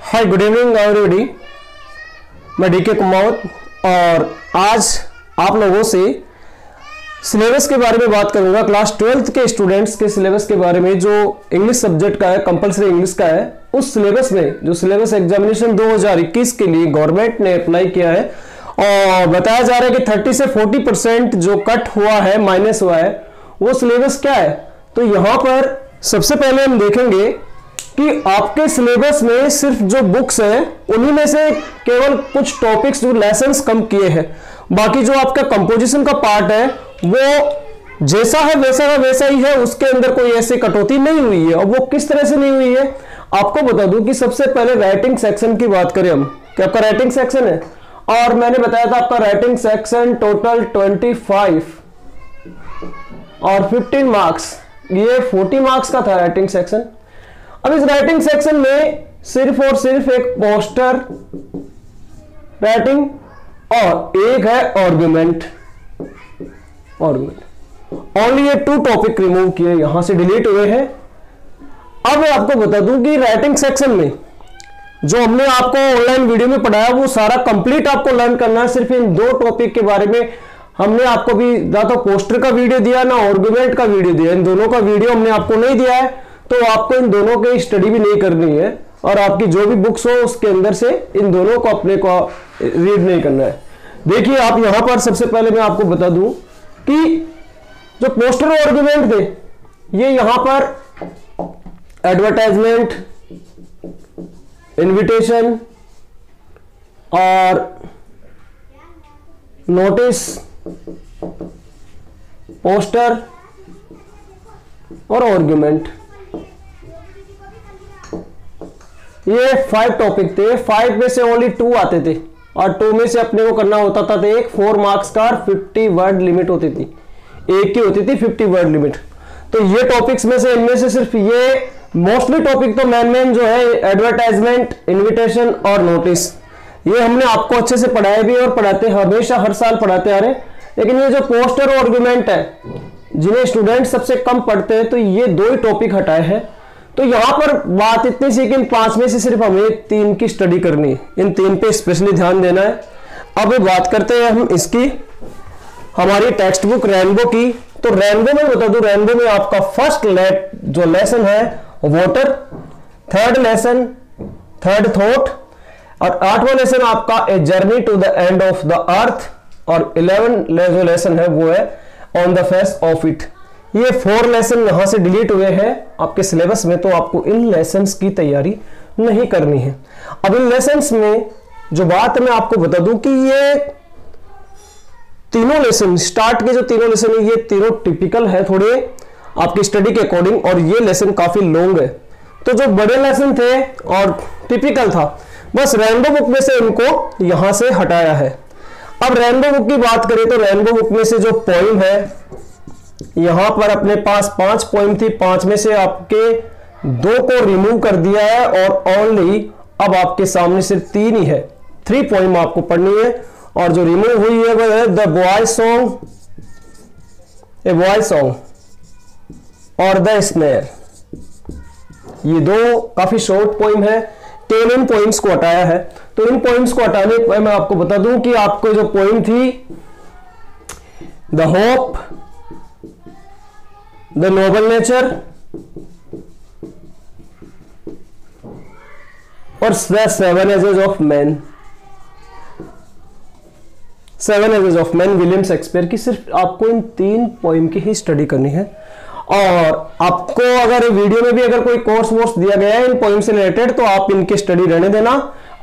Hi good evening everybody. मैं DK Kumawat और आज आप लोगों से सिलेबस के बारे में बात करूंगा। क्लास 12th के स्टूडेंट्स के सिलेबस के बारे में, जो इंग्लिश सब्जेक्ट का है, कंपलसरी इंग्लिश का है। उस सिलेबस में जो सिलेबस एग्जामिनेशन 2021 के लिए गवर्नमेंट ने अप्लाई किया है और बताया जा रहा है कि 30 से 40% जो कट हुआ है, माइनस हुआ है, वो सिलेबस क्या है। तो यहां पर सबसे पहले हम देखेंगे कि आपके सिलेबस में सिर्फ जो बुक्स है उन्हीं में से केवल कुछ टॉपिक्स जो लेसन्स कम किए हैं, बाकी जो आपका कंपोजिशन का पार्ट है वो जैसा है वैसा ही है। उसके अंदर कोई ऐसी कटौती नहीं हुई है। और वो किस तरह से नहीं हुई है आपको बता दूं कि सबसे पहले राइटिंग सेक्शन की बात करें हम, कि आपका राइटिंग सेक्शन है और मैंने बताया था आपका राइटिंग सेक्शन टोटल 25 और 15 मार्क्स, ये 40 मार्क्स का था राइटिंग सेक्शन। अब इस राइटिंग सेक्शन में सिर्फ और सिर्फ एक पोस्टर राइटिंग और एक है आर्गुमेंट। ओनली ये 2 टॉपिक रिमूव किए, यहां से डिलीट हुए हैं। अब मैं आपको बता दूं कि राइटिंग सेक्शन में जो हमने आपको ऑनलाइन वीडियो में पढ़ाया वो सारा कंप्लीट आपको लर्न करना है। सिर्फ इन 2 टॉपिक के बारे में हमने आपको भी ना तो पोस्टर का वीडियो दिया ना आर्गुमेंट का वीडियो दिया। इन दोनों का वीडियो हमने आपको नहीं दिया है, तो आपको इन दोनों की स्टडी भी नहीं करनी है और आपकी जो भी बुक्स हो उसके अंदर से इन दोनों को अपने को रीड नहीं करना है। देखिए आप यहां पर सबसे पहले मैं आपको बता दूं कि जो पोस्टर और आर्गुमेंट थे, ये यहां पर एडवर्टाइजमेंट, इनविटेशन और नोटिस, पोस्टर और आर्गुमेंट, ये 5 टॉपिक थे। 5 में से ओनली 2 आते थे और 2 में से अपने को करना होता था तो एक 4 मार्क्स का 50 वर्ड लिमिट होती थी, एक की होती थी 50 वर्ड लिमिट। तो ये टॉपिक्स में से इनमें से सिर्फ ये मोस्टली टॉपिक तो मेन जो है एडवर्टाइजमेंट, इनविटेशन और नोटिस, ये हमने आपको अच्छे से पढ़ाया भी और पढ़ाते हमेशा हर साल पढ़ाते आ रहे। लेकिन ये जो पोस्टर और आर्गुमेंट है जिन्हें स्टूडेंट सबसे कम पढ़ते हैं, तो ये 2 ही टॉपिक हटाए हैं। तो यहां पर बात इतनी सी कि इन 5 में से सिर्फ हमें 3 की स्टडी करनी है, इन 3 पे स्पेशली ध्यान देना है। अब बात करते हैं हम इसकी, हमारी टेक्स्ट बुक रेनबो की। तो रेनबो में बता दूं, रेनबो में आपका फर्स्ट जो लेसन है water, 3rd lesson third thought और 8वां लेसन आपका a journey to the end of the earth और 11 जो लेसन है वो है on the face of it. ये 4 लेसन यहां से डिलीट हुए हैं आपके सिलेबस में, तो आपको इन लेसन्स की तैयारी नहीं करनी है। अब इन लेसन्स में जो बात मैं आपको बता दूं कि ये तीनों लेसन, स्टार्ट के जो तीनों लेसन है, ये तीनों टिपिकल है थोड़े आपकी स्टडी के अकॉर्डिंग और ये लेसन काफी लॉन्ग है। तो जो बड़े लेसन थे और टिपिकल था, बस रेनबो बुक में से इनको यहां से हटाया है। अब रेनबो बुक की बात करें तो रेनबो बुक में से जो पोइम है, यहां पर अपने पास 5 पोइम थी, 5 में से आपके 2 को रिमूव कर दिया है और ओनली अब आपके सामने सिर्फ 3 ही है। 3 पोइम आपको पढ़नी है और जो रिमूव हुई है वो है the boy song, a boy song और द स्नेयर। ये 2 काफी शॉर्ट पोइम है, केवल इन पोइम्स को हटाया है। तो इन पोइम्स को हटाने पर मैं आपको बता दूं कि आपको जो पोइम थी the hope, the noble nature और the 7 ages of man, 7 ages of man William Shakespeare की, सिर्फ आपको इन 3 पोइम की ही स्टडी करनी है। और आपको अगर वीडियो में भी अगर कोई कोर्स वोर्स दिया गया है इन पोइम से रिलेटेड, तो आप इनकी स्टडी रहने देना,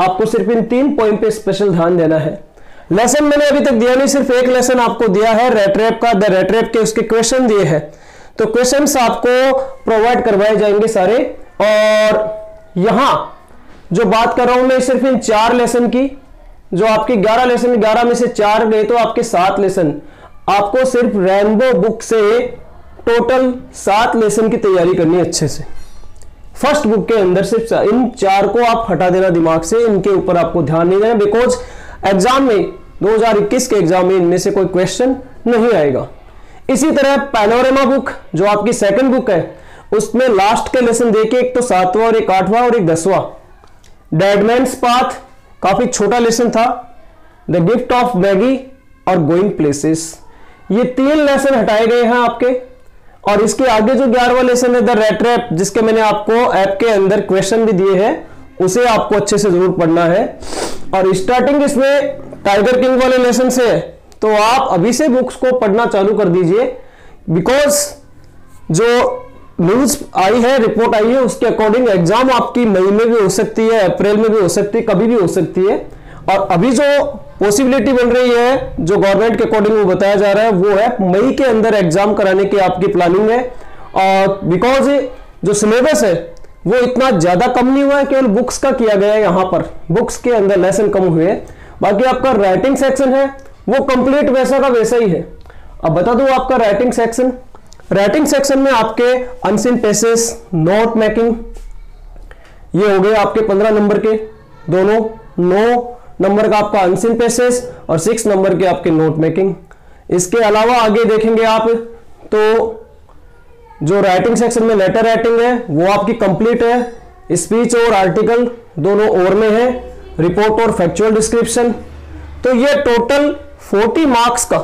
आपको सिर्फ इन 3 पोइम पे स्पेशल ध्यान देना है। लेसन मैंने अभी तक दिया नहीं, सिर्फ एक लेसन आपको दिया है रेट रैप का, द रेट रैप के उसके क्वेश्चन दिए हैं, तो क्वेश्चंस आपको प्रोवाइड करवाए जाएंगे सारे। और यहां जो बात कर रहा हूं मैं सिर्फ इन 4 लेसन की, जो आपकी 11 लेसन, 11 में से 4 गए तो आपके 7 लेसन। आपको सिर्फ रेनबो बुक से टोटल 7 लेसन की तैयारी करनी है अच्छे से। फर्स्ट बुक के अंदर सिर्फ इन 4 को आप हटा देना दिमाग से, इनके ऊपर आपको ध्यान नहीं देना, बिकॉज एग्जाम में 2021 के एग्जाम में इनमें से कोई क्वेश्चन नहीं आएगा। इसी तरह पैनोरेमा बुक जो आपकी 2nd बुक है, उसमें लास्ट के लेसन देके एक तो 7वां और एक 8वां और एक 10वां, डेडमैन्स पाथ काफी छोटा लेसन था, द गिफ्ट ऑफ मैगी और गोइंग प्लेसेस, ये 3 लेसन हटाए गए हैं आपके। और इसके आगे जो 11वां लेसन है द रेट रैप, जिसके मैंने आपको ऐप के अंदर क्वेश्चन भी दिए हैं, उसे आपको अच्छे से जरूर पढ़ना है। और स्टार्टिंग इसमें टाइगर किंग वाले लेसन से है, तो आप अभी से बुक्स को पढ़ना चालू कर दीजिए, बिकॉज जो न्यूज आई है, रिपोर्ट आई है, उसके अकॉर्डिंग एग्जाम आपकी मई में भी हो सकती है, अप्रैल में भी हो सकती है, कभी भी हो सकती है। और अभी जो पॉसिबिलिटी बन रही है, जो गवर्नमेंट के अकॉर्डिंग वो बताया जा रहा है, वो है मई के अंदर एग्जाम कराने की आपकी प्लानिंग है। और बिकॉज जो सिलेबस है वो इतना ज्यादा कम नहीं हुआ है, केवल बुक्स का किया गया है, यहाँ पर बुक्स के अंदर लेसन कम हुए, बाकी आपका राइटिंग सेक्शन है वो कंप्लीट वैसा का वैसा ही है। अब बता दूं आपका राइटिंग सेक्शन में आपके अनसीन पैसेज, नोट मेकिंग, ये हो गए आपके 15 नंबर के दोनों, 9 नंबर का आपका अनसीन पैसेज और 6 नंबर के आपके नोट मेकिंग। इसके अलावा आगे देखेंगे आप तो जो राइटिंग सेक्शन में लेटर राइटिंग है वो आपकी कंप्लीट है, स्पीच और आर्टिकल दोनों और में है, रिपोर्ट और फैक्चुअल डिस्क्रिप्शन। तो ये टोटल 40 मार्क्स का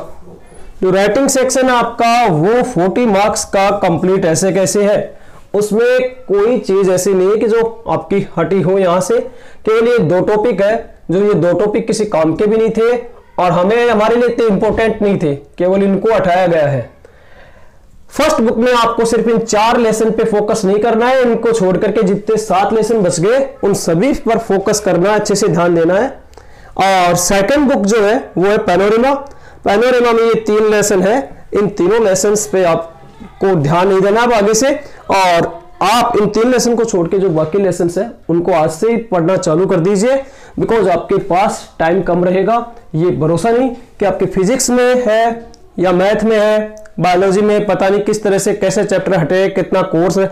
जो राइटिंग सेक्शन है आपका, वो 40 मार्क्स का कंप्लीट ऐसे कैसे है, उसमें कोई चीज ऐसी नहीं है कि जो आपकी हटी हो यहां से। केवल ये 2 टॉपिक है, जो ये 2 टॉपिक किसी काम के भी नहीं थे और हमारे लिए इतने इंपॉर्टेंट नहीं थे, केवल इनको हटाया गया है। फर्स्ट बुक में आपको सिर्फ इन 4 लेसन पे फोकस नहीं करना है, इनको छोड़ करके जितने 7 लेसन बच गए उन सभी पर फोकस करना है, अच्छे से ध्यान देना है। और सेकंड बुक जो है वो है पैनोरमा में ये 3 लेसन है, इन तीनों लेसन पे आपको ध्यान नहीं देना अब आगे से, और आप इन 3 लेसन को छोड़ के जो बाकी लेसन है उनको आज से ही पढ़ना चालू कर दीजिए, बिकॉज आपके पास टाइम कम रहेगा। ये भरोसा नहीं कि आपके फिजिक्स में है या मैथ में है, बायोलॉजी में पता नहीं किस तरह से कैसे चैप्टर हटे, कितना कोर्स है,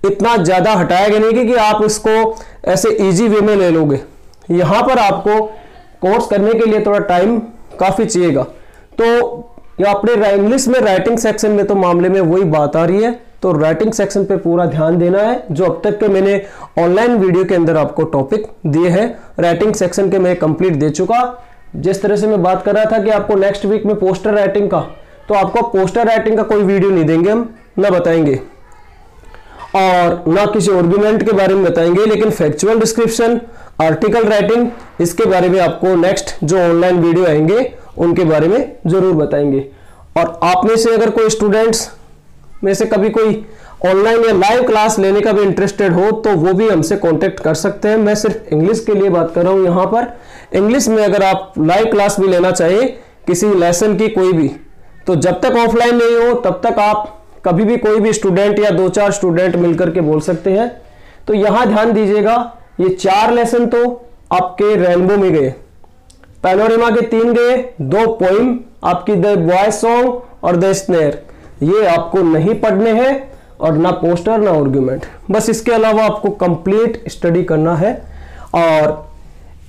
इतना ज्यादा हटाया गया नहीं कि आप इसको ऐसे इजी वे में ले लोगे। यहां पर आपको कोर्स करने के लिए थोड़ा टाइम काफी चाहिएगा। तो अपने इंग्लिश में राइटिंग सेक्शन में तो मामले में वही बात आ रही है, तो राइटिंग सेक्शन पे पूरा ध्यान देना है। जो अब तक के मैंने ऑनलाइन वीडियो के अंदर आपको टॉपिक दिए हैं राइटिंग सेक्शन के मैं कंप्लीट दे चुका। जिस तरह से मैं बात कर रहा था कि आपको नेक्स्ट वीक में पोस्टर राइटिंग का, तो आपको पोस्टर राइटिंग का कोई वीडियो नहीं देंगे हम, ना बताएंगे और ना किसी आर्गुमेंट के बारे में बताएंगे, लेकिन फैक्चुअल डिस्क्रिप्शन, आर्टिकल राइटिंग, इसके बारे में आपको नेक्स्ट जो ऑनलाइन वीडियो आएंगे उनके बारे में जरूर बताएंगे। और आप में से अगर कोई स्टूडेंट्स में से कभी कोई ऑनलाइन या लाइव क्लास लेने का भी इंटरेस्टेड हो तो वो भी हमसे कांटेक्ट कर सकते हैं। मैं सिर्फ इंग्लिश के लिए बात कर रहा हूं यहाँ पर। इंग्लिश में अगर आप लाइव क्लास भी लेना चाहिए किसी लेसन की कोई भी, तो जब तक ऑफलाइन नहीं हो तब तक आप कभी भी कोई भी स्टूडेंट या 2-4 स्टूडेंट मिलकर के बोल सकते हैं। तो यहां ध्यान दीजिएगा, ये 4 लेसन तो आपके रेनबो में गए, पैनोरमा के 3 गए, 2 पोइम आपकी द वॉइस सॉन्ग और द स्नेयर, ये आपको नहीं पढ़ने हैं और ना पोस्टर ना आर्गुमेंट, बस इसके अलावा आपको कंप्लीट स्टडी करना है। और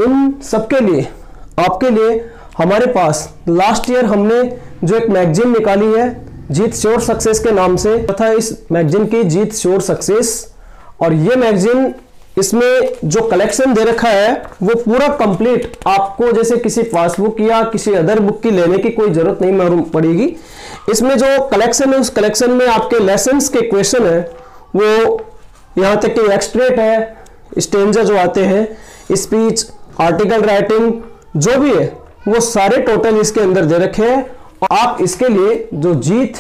इन सबके लिए आपके लिए हमारे पास लास्ट ईयर हमने जो एक मैगजीन निकाली है जीत श्योर सक्सेस के नाम से, तथा इस मैगजीन की जीत श्योर सक्सेस, और ये मैगजीन इसमें जो कलेक्शन दे रखा है वो पूरा कंप्लीट, आपको जैसे किसी पासबुक या किसी अदर बुक की लेने की कोई जरूरत नहीं मालूम पड़ेगी। इसमें जो कलेक्शन है उस कलेक्शन में आपके लेसन्स के क्वेश्चन है वो यहाँ तक कि एक्सट्रेट है, स्टेंजा जो आते हैं, स्पीच, आर्टिकल राइटिंग, जो भी है वो सारे टोटल इसके अंदर दे रखे हैं। और आप इसके लिए जो जीत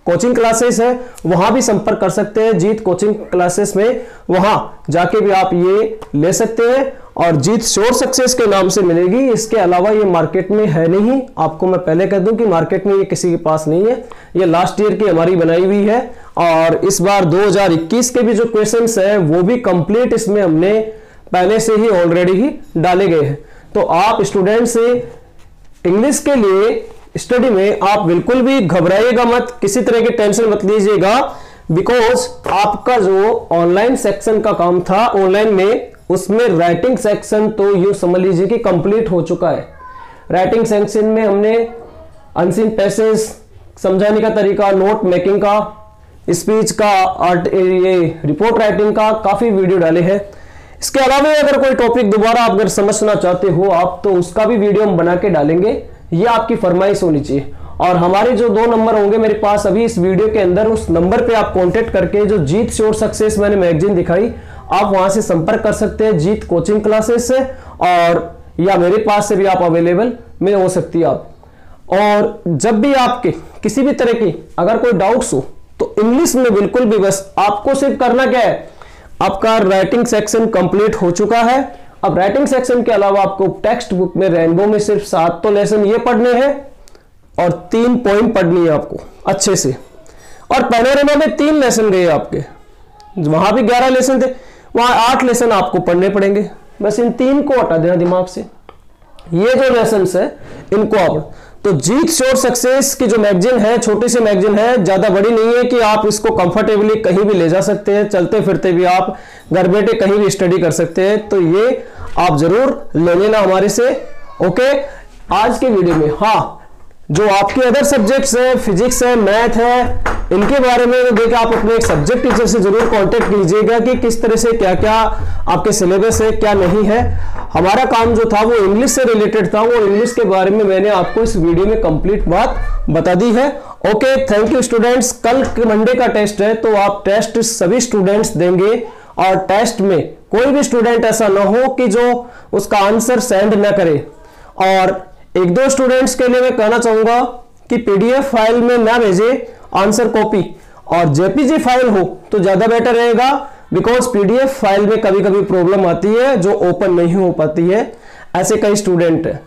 कोचिंग क्लासेस है वहां भी संपर्क कर सकते हैं। जीत कोचिंग क्लासेस में वहां जाके भी आप ये ले सकते हैं और जीत श्योर सक्सेस के नाम से मिलेगी। इसके अलावा ये मार्केट में है नहीं, आपको मैं पहले कह दूं कि मार्केट में ये किसी के पास नहीं है, ये लास्ट ईयर की हमारी बनाई हुई है। और इस बार 2021 के भी जो क्वेश्चंस है वो भी कंप्लीट इसमें हमने पहले से ही ऑलरेडी ही डाले गए हैं। तो आप स्टूडेंट से इंग्लिश के लिए स्टडी में आप बिल्कुल भी घबराइएगा मत, किसी तरह की टेंशन मत लीजिएगा, बिकॉज आपका जो ऑनलाइन सेक्शन का काम था ऑनलाइन में, उसमें राइटिंग सेक्शन तो यूं समझ लीजिए कि कंप्लीट हो चुका है। राइटिंग सेक्शन में हमने अनसीन पैसेज समझाने का तरीका, नोट मेकिंग का, स्पीच का, ये रिपोर्ट राइटिंग का काफी वीडियो डाले हैं। इसके अलावा अगर कोई टॉपिक दोबारा आप अगर समझना चाहते हो आप, तो उसका भी वीडियो हम बना के डालेंगे, ये आपकी फरमाइश होनी चाहिए। और हमारे जो 2 नंबर होंगे मेरे पास अभी इस वीडियो के अंदर, उस नंबर पे आप कांटेक्ट करके जो जीत श्योर सक्सेस मैंने मैगजीन दिखाई, आप वहां से संपर्क कर सकते हैं जीत कोचिंग क्लासेस से, और या मेरे पास से भी आप अवेलेबल में हो सकती है आप। और जब भी आपके किसी भी तरह की अगर कोई डाउट्स हो तो इंग्लिश में बिल्कुल भी, बस आपको सिर्फ करना क्या है, आपका राइटिंग सेक्शन कंप्लीट हो चुका है। अब राइटिंग सेक्शन के अलावा आपको टेक्स्ट बुक में रेनबो में सिर्फ 7 तो लेसन ये पढ़ने हैं और 3 पोइम पढ़नी है आपको अच्छे से। और पैनोरमा में 3 लेसन गए आपके, वहां भी 11 लेसन थे, वहां 8 लेसन आपको पढ़ने पड़ेंगे। बस इन 3 को हटा देना दिमाग से, ये जो लेसन है इनको आप। तो जीत श्योर सक्सेस की जो मैगजीन है, छोटी सी मैगजीन है, ज्यादा बड़ी नहीं है कि आप इसको कंफर्टेबली कहीं भी ले जा सकते हैं, चलते फिरते भी आप घर बैठे कहीं भी स्टडी कर सकते हैं। तो ये आप जरूर ले लेना हमारे से। ओके, आज के वीडियो में हाँ, जो आपके अदर सब्जेक्ट्स है, फिजिक्स है, मैथ है, इनके बारे में देखिए आप अपने एक सब्जेक्ट टीचर से जरूर कांटेक्ट कीजिएगा कि किस तरह से क्या क्या आपके सिलेबस है, क्या नहीं है। हमारा काम जो था वो इंग्लिश से रिलेटेड था, वो इंग्लिश के बारे में मैंने आपको इस वीडियो में कंप्लीट बात बता दी है। Okay, thank you students. कल मंडे का टेस्ट है, तो आप टेस्ट सभी स्टूडेंट्स देंगे, और टेस्ट में कोई भी स्टूडेंट ऐसा ना हो कि जो उसका आंसर सेंड ना करे। और 1-2 स्टूडेंट्स के लिए मैं कहना चाहूंगा कि पीडीएफ फाइल में ना भेजे आंसर कॉपी, और जेपीजी फाइल हो तो ज्यादा बेटर रहेगा, बिकॉज पीडीएफ फाइल में कभी कभी प्रॉब्लम आती है जो ओपन नहीं हो पाती है, ऐसे कई स्टूडेंट है।